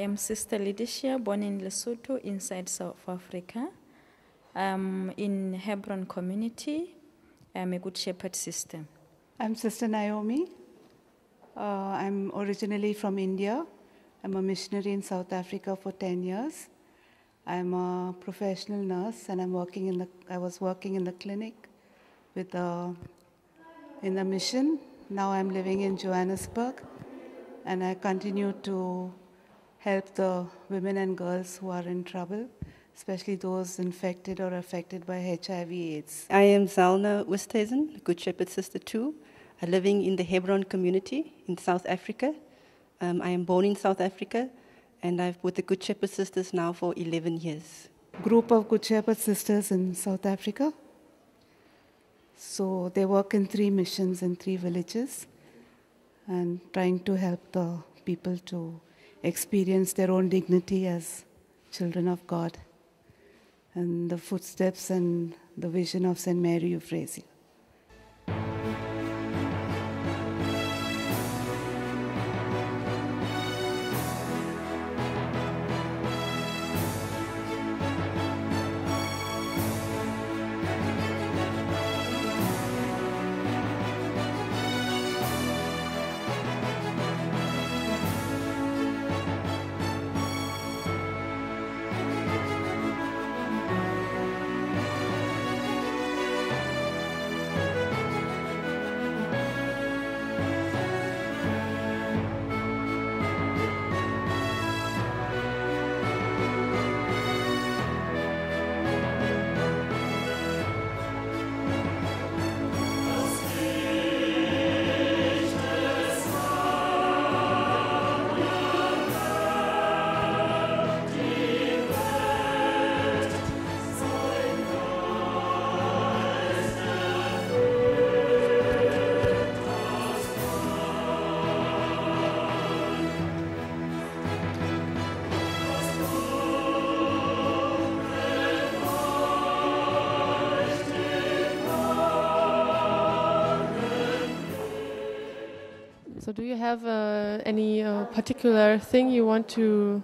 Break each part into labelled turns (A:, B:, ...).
A: am Sister Lydicia, born in Lesotho, inside South Africa. In Hebron community, I'm a Good Shepherd sister.
B: I'm Sister Naomi. I'm originally from India. I'm a missionary in South Africa for 10 years. I'm a professional nurse, and I was working in the clinic with in the mission. Now I'm living in Johannesburg, and I continue to help the women and girls who are in trouble, especially those infected or affected by HIV/AIDS.
C: I am Zelna Oosthuizen, Good Shepherd Sister too, living in the Hebron community in South Africa. I am born in South Africa, and I've with the Good Shepherd Sisters now for 11 years.
B: Group of Good Shepherd Sisters in South Africa. So they work in 3 missions in 3 villages and trying to help the people to experience their own dignity as children of God and the footsteps and the vision of St. Mary Euphrasia.
D: So do you have any particular thing you want to,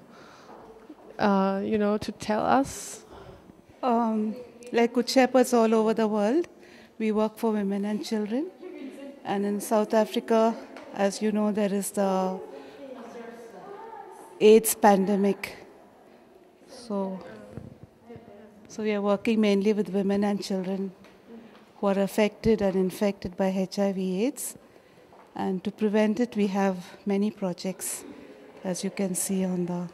D: to tell us?
B: Like Good Shepherds all over the world, we work for women and children. And in South Africa, as you know, there is the AIDS pandemic. So we are working mainly with women and children who are affected and infected by HIV/AIDS. And to prevent it, we have many projects, as you can see on the...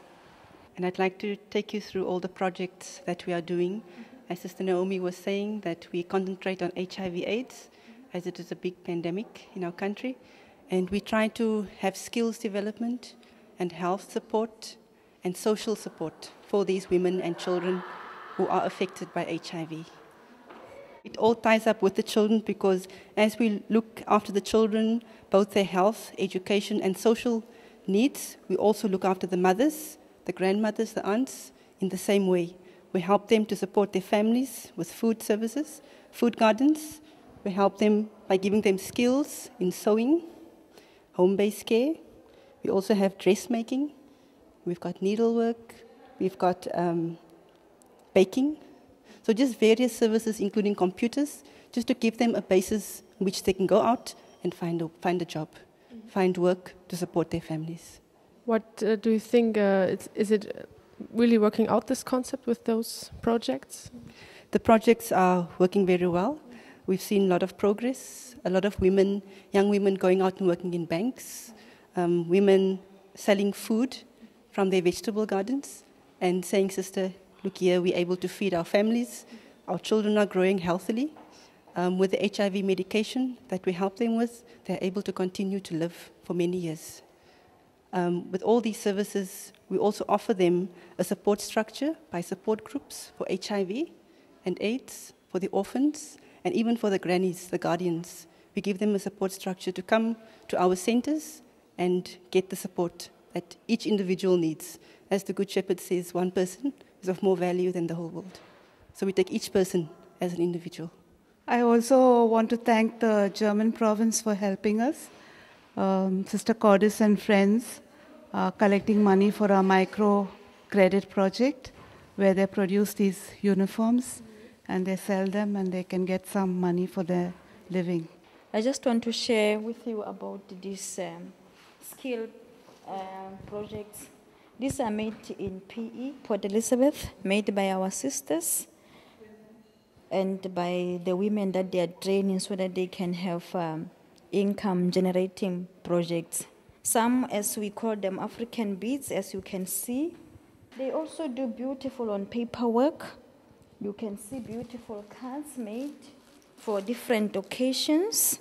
C: And I'd like to take you through all the projects that we are doing. As Sister Naomi was saying, that we concentrate on HIV/AIDS, as it is a big pandemic in our country. And we try to have skills development and health support and social support for these women and children who are affected by HIV. It all ties up with the children because as we look after the children, both their health, education and social needs, we also look after the mothers, the grandmothers, the aunts in the same way. We help them to support their families with food services, food gardens. We help them by giving them skills in sewing, home-based care. We also have dressmaking. We've got needlework. We've got baking. So just various services, including computers, just to give them a basis in which they can go out and find a job, find work to support their families.
D: What do you think, is it really working out, this concept with those projects?
C: The projects are working very well. We've seen a lot of progress, a lot of women, young women going out and working in banks, women selling food from their vegetable gardens and saying, Sister, look here, we're able to feed our families. Our children are growing healthily. With the HIV medication that we help them with, they're able to continue to live for many years. With all these services, we also offer them a support structure by support groups for HIV and AIDS, for the orphans, and even for the grannies, the guardians. We give them a support structure to come to our centers and get the support that each individual needs. As the Good Shepherd says, one person is of more value than the whole world. So we take each person as an individual.
B: I also want to thank the German province for helping us. Sister Cordis and friends collecting money for a micro credit project where they produce these uniforms and they sell them and they can get some money for their living.
A: I just want to share with you about these skill projects. These are made in PE, Port Elizabeth, made by our sisters and by the women that they are training so that they can have income-generating projects. Some, as we call them, African beads, as you can see. They also do beautiful on paperwork. You can see beautiful cards made for different occasions.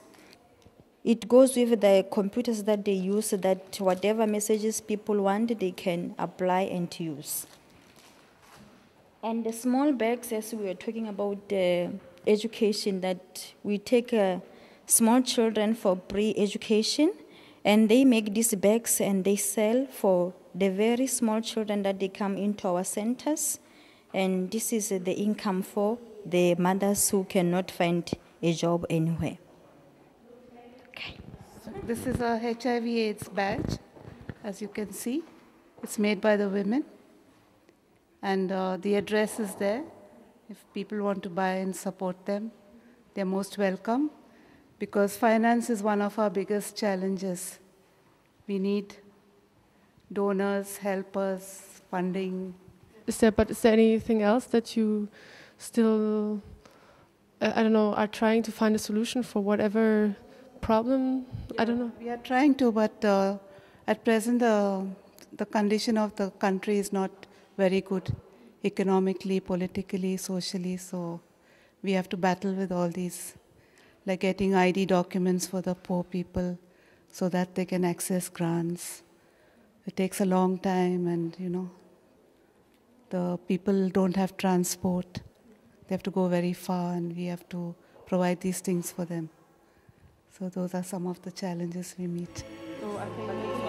A: It goes with the computers that they use so that whatever messages people want, they can apply and use. And the small bags, as we were talking about the education, that we take small children for pre-education, and they make these bags and they sell for the very small children that they come into our centers. And this is the income for the mothers who cannot find a job anywhere. Okay.
B: This is a HIV/AIDS badge, as you can see. It's made by the women. And the address is there. If people want to buy and support them, they're most welcome. Because finance is one of our biggest challenges. We need donors, helpers, funding.
D: Is there anything else that you still, are trying to find a solution for whatever problem?
B: Yeah, I don't know. We are trying to, but at present the condition of the country is not very good economically, politically, socially, so we have to battle with all these, like getting ID documents for the poor people so that they can access grants. It takes a long time, and the people don't have transport. They have to go very far, and we have to provide these things for them. So those are some of the challenges we meet.
D: So I think